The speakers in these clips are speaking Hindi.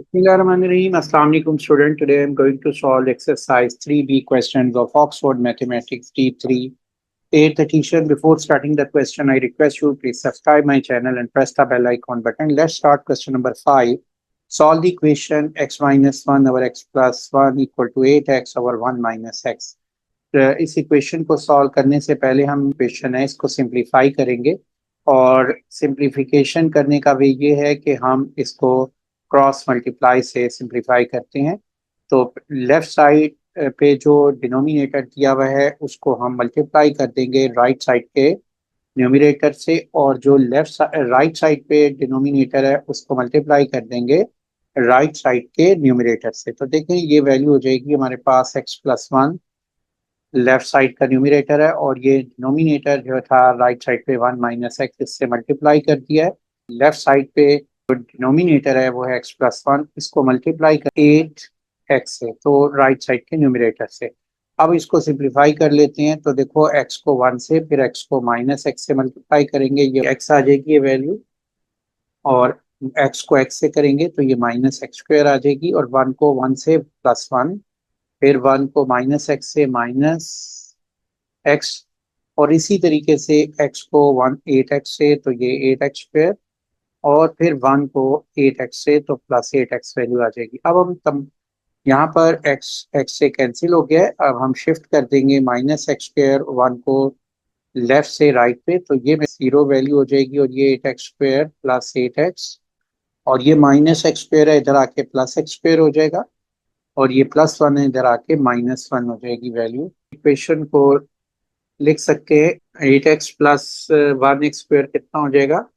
Bismillahirrahmanirrahim. Assalamu alaikum student. Today I am going to solve exercise 3B questions of Oxford Mathematics Deep 3 8th edition. Before starting the question, I request you please subscribe my channel and press the bell icon button. Let's start question number 5. Solve the equation x minus 1 over x plus 1 equal to 8x over 1 minus x. इस इक्वेशन को सॉल्व करने से पहले हम इक्वेशन है इसको सिंप्लीफाई करेंगे और सिंप्लीफिकेशन करने का वे ये है कि हम इसको क्रॉस मल्टीप्लाई से सिंप्लीफाई करते हैं। तो लेफ्ट साइड पे जो डिनोमिनेटर दिया हुआ है उसको हम मल्टीप्लाई कर देंगे राइट साइड के न्यूमरेटर से, और जो राइट साइड पे डिनोमिनेटर है उसको मल्टीप्लाई कर देंगे राइट साइड के न्यूमरेटर से। तो देखें ये वैल्यू हो जाएगी हमारे पास x प्लस 1 लेफ्ट साइड का न्यूमरेटर है, और ये डिनोमिनेटर जो था राइट साइड पे 1 माइनस एक्स, इससे मल्टीप्लाई कर दिया है। लेफ्ट साइड पे जो डिनोमिनेटर है वो है x प्लस 1, इसको मल्टीप्लाई कर 8x से, तो राइट साइड के न्यूमरेटर से। अब इसको सिंप्लीफाई कर लेते हैं। तो देखो x को 1 से, फिर x को माइनस एक्स से मल्टीप्लाई करेंगे, ये x आ जाएगी ये वैल्यू, और x को x से करेंगे तो ये माइनस एक्स स्क्वायर आ जाएगी, और 1 को 1 से प्लस 1, फिर 1 को माइनस एक्स से माइनस एक्स, और इसी तरीके से x को 8x से तो ये 8x स्क्वायर, और फिर 1 को 8x से तो प्लस 8x वैल्यू आ जाएगी। अब हम तब यहाँ पर x से कैंसिल हो गया है। अब हम शिफ्ट कर देंगे माइनस एक्स स्क्वायर 1 को लेफ्ट से राइट पे, तो ये 0 वैल्यू हो जाएगी, और ये 8x स्क्वायर प्लस 8x, और ये माइनस एक्स स्क्वायर है इधर आके प्लस एक्स स्क्वायर हो जाएगा, और ये प्लस 1 है इधर आके माइनस 1 हो जाएगी वैल्यू। इक्वेशन को लिख सकते हैं 8x प्लस 1x स्क्वायर कितना हो जाएगा,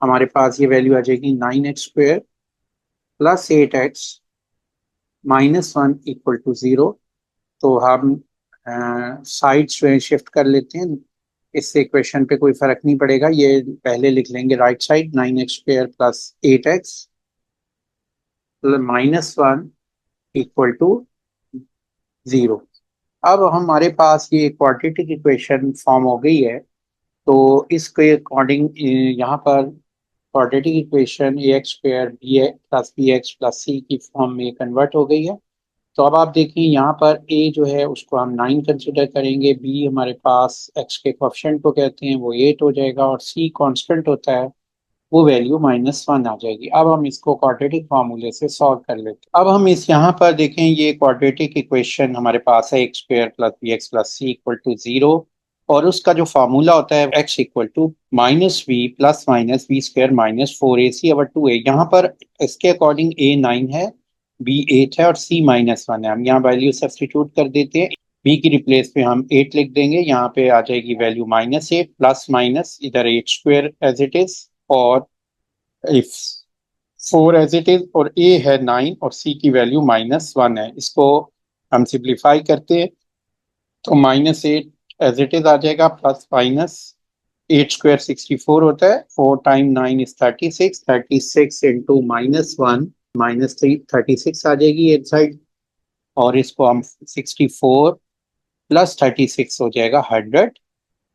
हमारे पास ये वैल्यू आ जाएगी 9x square plus 8x minus 1 equal to 0। तो हम साइड्स में शिफ्ट कर लेते हैं, इससे इक्वेशन पे कोई फर्क नहीं पड़ेगा। ये पहले लिख लेंगे right side 9x square plus 8x minus 1 equal to 0। अब हमारे पास ये क्वाड्रेटिक इक्वेशन फॉर्म हो गई है, तो इसके अकॉर्डिंग यहाँ पर quadratic equation A X square B plus B x plus C की फॉर्म में कन्वर्ट हो गई है। तो अब आप देखिए यहाँ पर ए जो है उसको हम 9 कंसिडर करेंगे, बी हमारे पास एक्स के कोएफिशिएंट को कहते हैं वो 8 हो जाएगा, और सी कांस्टेंट होता है वो वैल्यू -1 आ जाएगी। अब हम इसको क्वाड्रेटिक फार्मूले से सॉल्व कर लेते हैं। अब हम इस यहाँ पर देखें, ये क्वाड्रेटिक इक्वेशन हमारे पास है x square plus B x plus c equal to 0, और उसका जो फार्मूला होता है x equal to minus b plus minus b square minus 4ac over 2a। यहाँ पर इसके अकॉर्डिंग a 9 है, b 8 है, और c -1 है। हम यहाँ वैल्यू सब्स्टिट्यूट कर देते हैं, b की रिप्लेस पे हम 8 लिख देंगे, यहाँ पे आ जाएगी वैल्यू -8 प्लस माइनस इधर 8 स्क्वायर एज इट इज, और इफ 4 एज इट इज, और a है 9 और c की वैल्यू -1 है। इसको हम सिंप्लीफाई करते हैं तो -8 एज इट इज आ जाएगा, प्लस माइनस 8 स्क्वायर 64 होता है, 4 टाइम 9 इज 36, 36 इंटू -1 -36 आ जाएगी एक साइड, और इसको हम 64 प्लस 36 हो जाएगा 100,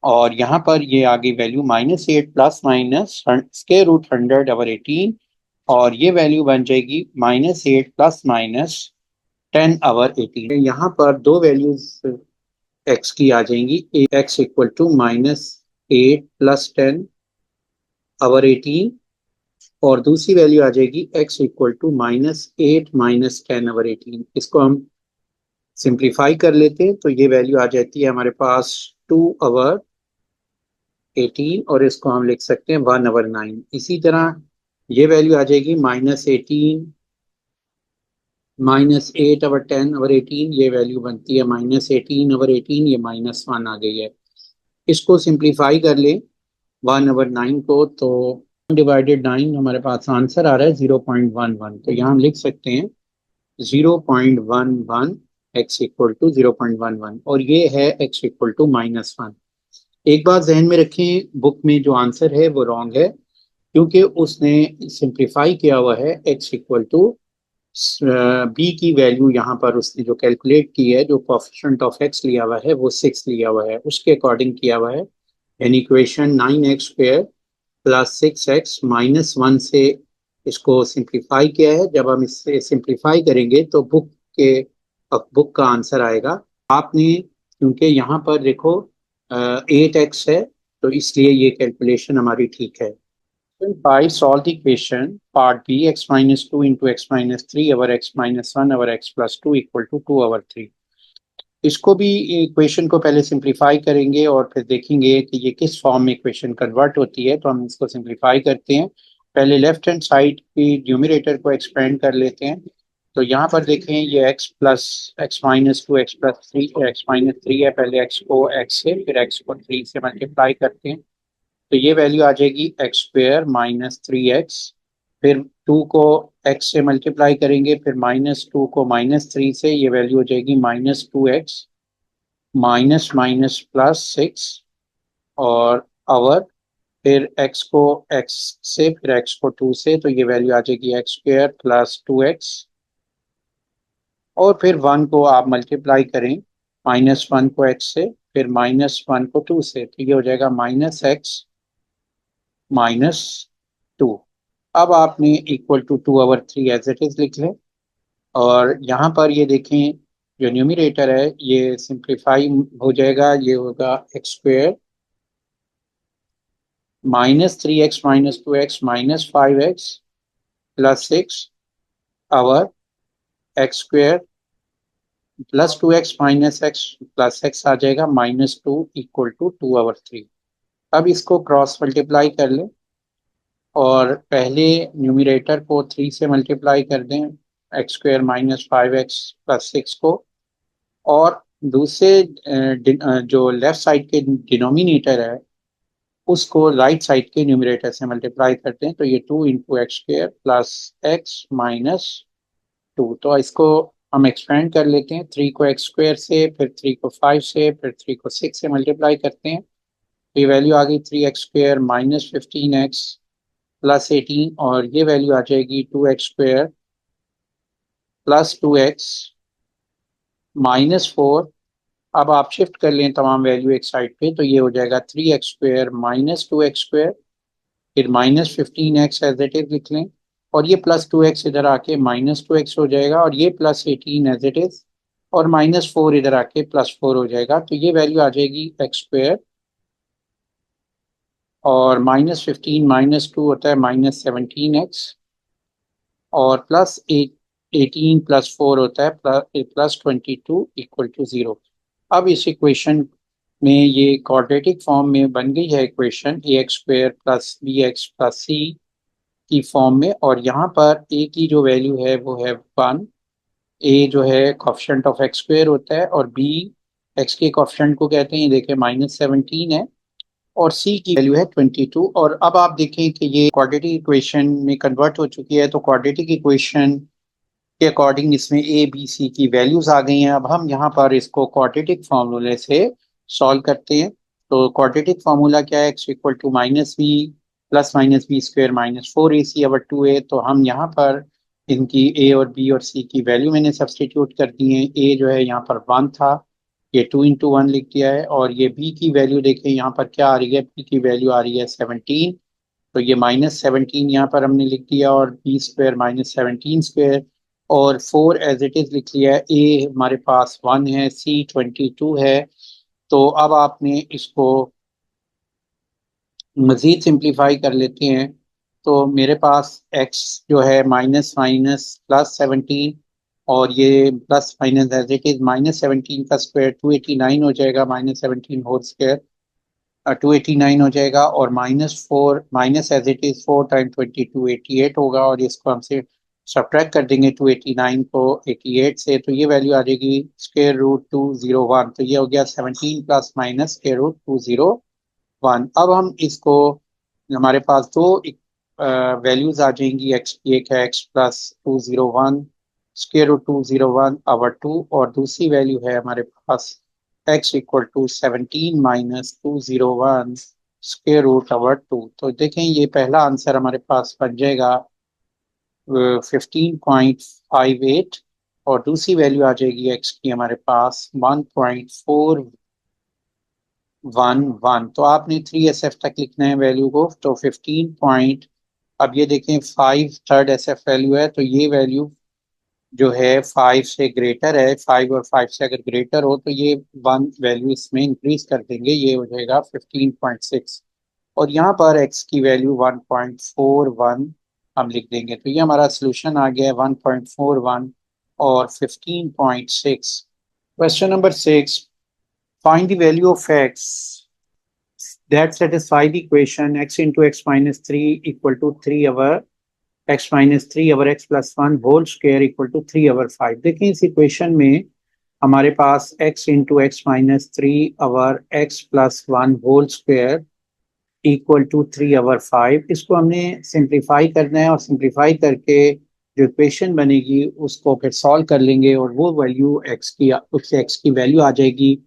और यहाँ पर ये आगे value -8 plus minus square root 100 over 18, और ये वैल्यू बन जाएगी -8 प्लस माइनस 10 ओवर 18। यहाँ पर दो वैल्यूज x की आ जाएंगी, x equal to -8 plus 10 over 18, और दूसरी वैल्यू आ जाएगी x equal to -8 minus 10 over 18। इसको हम सिंप्लीफाई कर लेते हैं तो ये वैल्यू आ जाती है हमारे पास 2 ओवर 18, और इसको हम लिख सकते हैं 1 ओवर 9। इसी तरह ये वैल्यू आ जाएगी -18 -8 ओवर 10 ओवर 18, ये वैल्यू बनती है -18 ओवर 18, ये -1 आ गई है। इसको सिंप्लीफाई कर ले 1 ओवर 9 को, तो डिवाइडेड 9 हमारे पास आंसर आ रहा है 0.11। तो यहाँ हम लिख सकते हैं 0.11 x इक्वल टू 0.11, और ये है x इक्वल टू -1। एक बात जहन में रखें, बुक में जो आंसर है वो रॉन्ग है, क्योंकि उसने सिंप्लीफाई किया हुआ है x इक्वल टू b की वैल्यू यहाँ पर उसने जो कैलकुलेट की है, जो कोएफिशिएंट ऑफ x लिया हुआ है वो 6 लिया हुआ है, उसके अकॉर्डिंग किया हुआ है। यानी equation 9x square plus 6x -1 से इसको सिंप्लीफाई किया है। जब हम इससे सिंप्लीफाई करेंगे तो बुक का आंसर आएगा। आपने क्योंकि यहाँ पर देखो 8x है, तो इसलिए ये कैलकुलेशन हमारी ठीक है। By solve the equation part B x minus 2 into x minus 3 over x minus 1 over x plus 2 equal to 2 over 3। इसको भी इक्वेशन को पहले सिंप्लीफाई करेंगे और फिर देखेंगे कि ये किस फॉर्म में इक्वेशन कन्वर्ट होती है। तो हम इसको सिंप्लीफाई करते हैं। पहले लेफ्ट हैंड साइड की न्यूमरेटर को एक्सपेंड कर लेते हैं। तो यहाँ पर देखें ये x plus x minus two x plus three X minus three है। पहले x को x से फिर x को 3 से मल्टीप्लाई करते हैं, तो ये वैल्यू आ जाएगी x square minus three x. फिर टू को x से मल्टीप्लाई करेंगे, फिर माइनस टू को माइनस थ्री से, ये वैल्यू हो जाएगी minus two x minus minus plus six और आवर। फिर x को x से फिर x को टू से, तो ये वैल्यू आ जाएगी x square plus two x. और फिर वन को आप मल्टीप्लाई करें, माइनस वन को x से फिर माइनस वन को टू से, तो ये हो जाएगा माइनस एक्स माइनस टू। अब आपने equal to 2/3 as it is लिख लें। और यहाँ पर ये देखें जो न्यूमरेटर है ये सिंप्लीफाई हो जाएगा। ये होगा X square minus three X minus two x minus five X plus six over X square plus two x minus X plus X आ जाएगा माइनस टू इक्वल टू 2/3। अब इसको क्रॉस मल्टीप्लाई कर लें और पहले न्यूमरेटर को थ्री से मल्टीप्लाई कर दें, x square minus five X plus six को। और दूसरे जो लेफ्ट साइड के डिनोमिनेटर है उसको राइट साइड के न्यूमरेटर से मल्टीप्लाई करते हैं, तो ये two into x square plus x minus to. तो इसको हम एक्सपेंड कर लेते हैं, थ्री को एक्स स्क्वेयर से फिर थ्री को फाइव से फिर थ्री को सिक्स से मल्टीप्लाई करते हैं, तो ये वैल्यू आ गई three x square minus fifteen x plus eighteen. और ये वैल्यू आ जाएगी two x square plus two x minus four. अब आप शिफ्ट कर लें तमाम वैल्यू एक साइड पे, तो ये हो जाएगा three x square minus two x square फिर minus fifteen X as it is लिख लें। और ये प्लस टू एक्स इधर आके माइनस टू एक्स हो जाएगा और ये plus eighteen as it is और माइनस फोर इधर आके प्लस फोर हो जाएगा। तो ये वैल्यू आ जाएगी एक्स स्क्वेयर और माइनस फिफ्टीन माइनस टू होता है माइनस सेवनटीन एक्स और प्लस एटीन प्लस फोर होता है plus twenty two equal to zero. अब इस इक्वेशन में ये क्वाड्रेटिक फॉर्म में बन गई है equation A X square plus B x plus C की फॉर्म में। और यहाँ पर ए की जो वैल्यू है वो है वन। ए जो है कॉफिशेंट ऑफ एक्स स्क्वेयर होता है और बी एक्स के कॉफिशेंट को कहते हैं, देखिए माइनस सेवनटीन है। और सी की वैल्यू है 22। और अब आप देखें कि ये क्वाड्रेटिक इक्वेशन में कन्वर्ट हो चुकी है, तो क्वाड्रेटिक इक्वेशन के अकॉर्डिंग इसमें ए बी सी की वैल्यूज आ गई हैं। अब हम यहाँ पर इसको क्वाड्रेटिक फार्मूले से सॉल्व करते हैं। तो क्वाड्रेटिक फार्मूला क्या है, x equal to minus B plus minus B square minus four A C over two A. तो हम यहाँ पर इनकी ए और बी और सी की वैल्यू मैंने सब्सटीट्यूट कर दी है। ए जो है यहाँ पर वन था, ये टू इंटू वन लिख दिया है। और ये बी की वैल्यू देखें यहाँ पर क्या आ रही है, बी की वैल्यू आ रही है सेवनटीन, तो ये माइनस सेवनटीन यहाँ पर हमने लिख दिया और b square minus seventeen square और फोर एज इट इज लिख लिया है। ए हमारे पास वन है, सी 22 है। तो अब आपने इसको मजीद सिंप्लीफाई कर लेते हैं। तो मेरे पास x जो है माइनस माइनस प्लस सेवनटीन और ये plus minus as it is minus seventeen का स्क्वायर 289 हो जाएगा, माइनस सेवनटीन होल स्क्वायर 289 हो जाएगा। और minus four minus as it is four time 22 88 होगा और इसको हमसे सब्ट्रैक्ट कर देंगे 289 को 88 से, तो ये वैल्यू आ जाएगी स्क्वायर रूट 201। तो ये हो गया 17 प्लस माइनस स्क्वायर रूट 201। अब हम इसको हमारे पास दो वैल्यूज आ जाएंगी एक्स की, एक है X plus 201 square root 201 over two और दूसरी वैल्यू है हमारे पास X equal to 17 minus 201 square root over two. तो देखें ये पहला आंसर हमारे पास बन जाएगा 15.58 और दूसरी वैल्यू आ जाएगी एक्स की हमारे पास 1.411। तो आपने 3SF तक लिखना है वैल्यू को, तो 15.58 अब ये देखें 5 थर्ड SF वैल्यू है, तो ये वैल्यू जो है 5 से ग्रेटर है, 5 और 5 से अगर ग्रेटर हो तो ये 1 वैल्यू इसमें इंक्रीज कर देंगे, ये हो जाएगा 15.6। और यहाँ पर x की वैल्यू 1.41 हम लिख देंगे, तो ये हमारा सोल्यूशन आ गया है 1.41 और 15.6। Question number 6, find the value of x that satisfy the equation x into x minus 3 equal to 3 over x minus 3 over x plus 1 whole square equal to 3 over 5। देखिए इस इक्वेशन में हमारे पास x into x minus 3 over x plus 1 whole square equal to 3/5, इसको हमने सिंप्लीफाई करना है और सिंप्लीफाई करके जो इक्वेशन बनेगी उसको फिर सॉल्व कर लेंगे और वो वैल्यू x की, उससे x की वैल्यू आ जाएगी।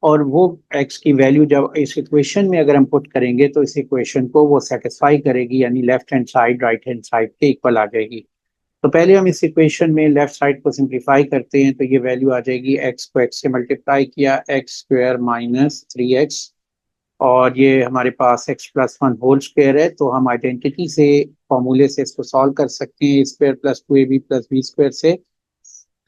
और वो x की वैल्यू जब इस इक्वेशन में अगर हम पुट करेंगे तो इस इक्वेशन को वो सेटिस्फाई करेगी, यानी left hand side right hand side के इक्वल आ जाएगी। तो पहले हम इस इक्वेशन में लेफ्ट साइड को सिंप्लीफाई करते हैं, तो ये वैल्यू आ जाएगी x को x से मल्टीप्लाई किया एक्स स्क्वायर माइनस 3x, और ये हमारे पास x प्लस 1 होल स्क्वायर है, तो हम आइडेंटिटी से फॉर्मूले से इसको सॉल्व कर सकते हैं, स्क्वायर प्लस 2ab प्लस बी स्क्वायर से।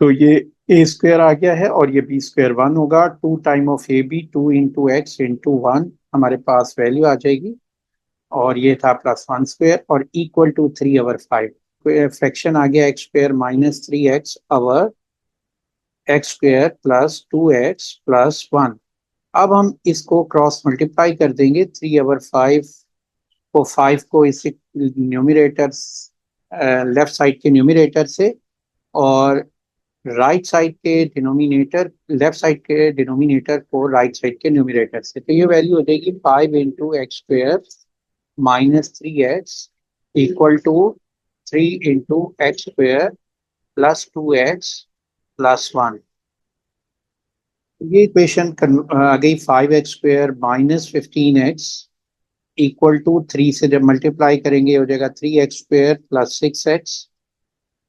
तो ये ए स्क्वायर आ गया है और ये बी स्क्वायर 1 होगा, 2 time of A B, 2 into X into 1 हमारे पास वैल्यू आ जाएगी। और ये था प्लस 1 स्क्वायर और इक्वल टू 3/5। फ्रैक्शन आ गया X square minus 3x over X square plus 2x plus 1। अब हम इसको क्रॉस मल्टीप्लाई कर देंगे, 3/5 को 5 को इस न्यूमिरेटर लेफ्ट साइड के न्यूमिरेटर से और राइट साइड के डिनोमिनेटर, लेफ्ट साइड के डिनोमिनेटर को राइट साइड के न्यूमिरेटर से, तो ये वैल्यू हो जाएगी 5 into x square minus 3x equal to 3 into x square plus 2x plus 1। ये इक्वेशन आ गई 5x square minus 15x equal to 3 से जब मल्टीप्लाई करेंगे हो जाएगा 3x square plus 6x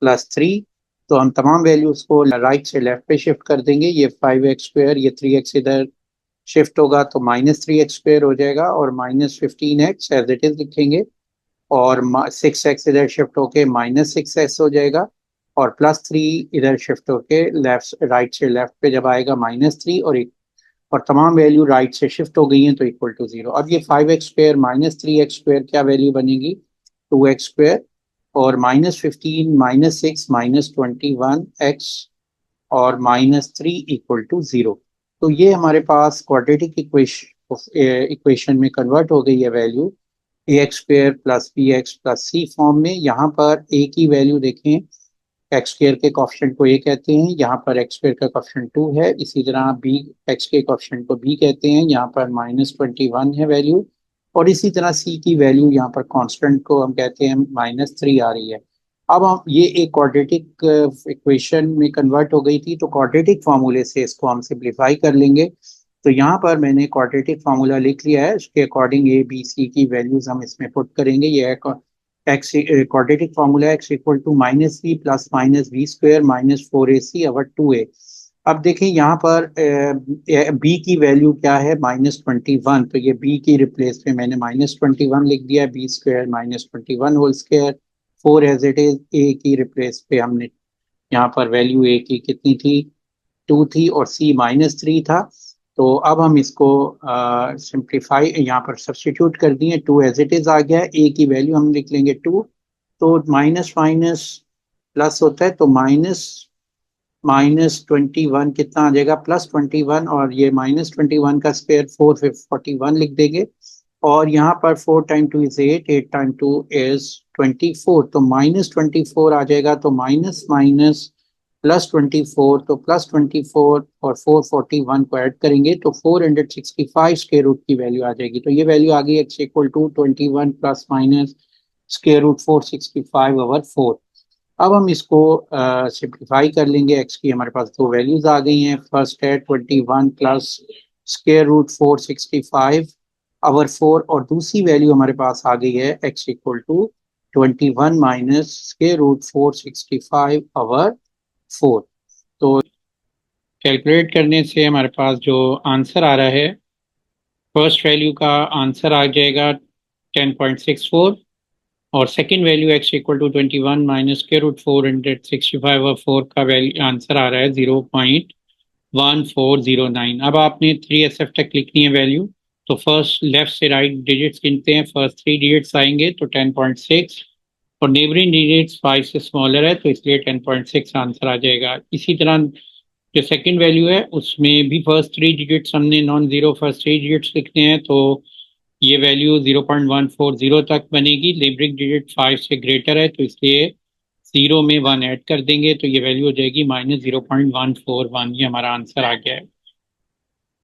plus 3। तो हम तमाम वैल्यूज को राइट से लेफ्ट पे शिफ्ट कर देंगे, ये 5x स्क्वायर, ये 3x इधर शिफ्ट होगा तो माइनस 3x स्क्वायर हो जाएगा और minus 15x as it is लिखेंगे, और 6x इधर शिफ्ट होके माइनस 6x हो जाएगा, और प्लस 3 इधर शिफ्ट होके लेफ्ट राइट से लेफ्ट पे जब आएगा -3, और तमाम वैल्यू राइट से शिफ्ट हो गई हैं तो इक्वल टू 0। अब ये 5x square minus 3x square क्या वैल्यू बनेगी, 2x स्क्वायर, और -15 -6 -21x और -3 इक्वल टू 0। तो ये हमारे पास क्वाड्रेटिक इक्वेशन में कन्वर्ट हो गई है value ax square plus bx plus c form में। यहाँ पर a की वैल्यू देखें, एक्स स्क्वायर के कॉफिशिएंट को ए कहते हैं, यहाँ पर एक्स स्क्वायर का कॉफिशिएंट 2 है, इसी तरह बी एक्स के कॉफिशिएंट को बी कहते हैं, यहाँ पर -21 है वैल्यू, और इसी तरह सी की वैल्यू यहाँ पर कांस्टेंट को हम कहते हैं -3 आ रही है। अब हम ये एक क्वाड्रेटिक इक्वेशन में कन्वर्ट हो गई थी, तो क्वाड्रेटिक फार्मूले से इसको हम सिंप्लीफाई कर लेंगे। तो यहाँ पर मैंने क्वाड्रेटिक फार्मूला लिख लिया है, उसके अकॉर्डिंग ए बी सी की वैल्यूज हम इसमें पुट करेंगे। ये है x quadratic formula, x equal to -3 plus minus b square minus 4ac over 2a। अब देखें यहाँ पर बी की वैल्यू क्या है, -21, तो ये बी की रिप्लेस में मैंने -21 लिख दिया है, B square -21 whole square, 4 as it is. A की रिप्लेस पे हमने यहाँ पर वैल्यू ए की कितनी थी, 2 थी, और सी -3 था। तो अब हम इसको सिंप्लीफाई यहाँ पर सब्सटीट्यूट कर दिए, 2 एज इट इज आ गया, ए की वैल्यू हम लिख लेंगे 2, तो माइनस माइनस प्लस होता है, तो -21 कितना आ जाएगा, +21, और ये -21 का स्क्वायर 441 लिख देंगे, और यहाँ पर 4 टाइम 2 इज 8, 8 टाइम 2 इज 24, तो -24 आ जाएगा, तो माइनस माइनस +24, तो +24 और 441 को ऐड करेंगे तो 465 स्क्वायर रूट की वैल्यू आ जाएगी। तो ये वैल्यू आ गई x equal to 21 plus minus square root 465/4। अब हम इसको सिंप्लीफाई कर लेंगे, x की हमारे पास दो वैल्यूज आ गई हैं, फर्स्ट है 21 प्लस स्क्वायर रूट 465/4, और दूसरी वैल्यू हमारे पास आ गई है x equal to 21 minus square root 465/4। तो कैलकुलेट करने से हमारे पास जो आंसर आ रहा है, फर्स्ट वैल्यू का आंसर आ जाएगा 10.64, और second value x equal to 21 minus square root 465 और 4 का वैल्यू आंसर आ रहा है 0.1409। अब आपने 3SF तक लिखनी है वैल्यू, तो फर्स्ट लेफ्ट से राइट डिजिट्स गिनते हैं। फर्स्ट 3 डिजिट्स आएंगे तो 10.6 और नेबरिंग डिजिट्स 5 से स्मॉलर है तो इसलिए 10.6 आंसर आ जाएगा। इसी तरह जो सेकंड वैल्यू है उसमें भी फर्स्ट 3 डिजिट्स हमने नॉन जीरो फर्स्ट 3 डिजिट्स लिखते हैं, तो ये वैल्यू 0.140 तक बनेगी। नेबरिंग डिजिट 5 से ग्रेटर है तो इसलिए 0 में 1 ऐड कर देंगे तो ये वैल्यू हो जाएगी -0.141। ये हमारा आंसर आ गया है।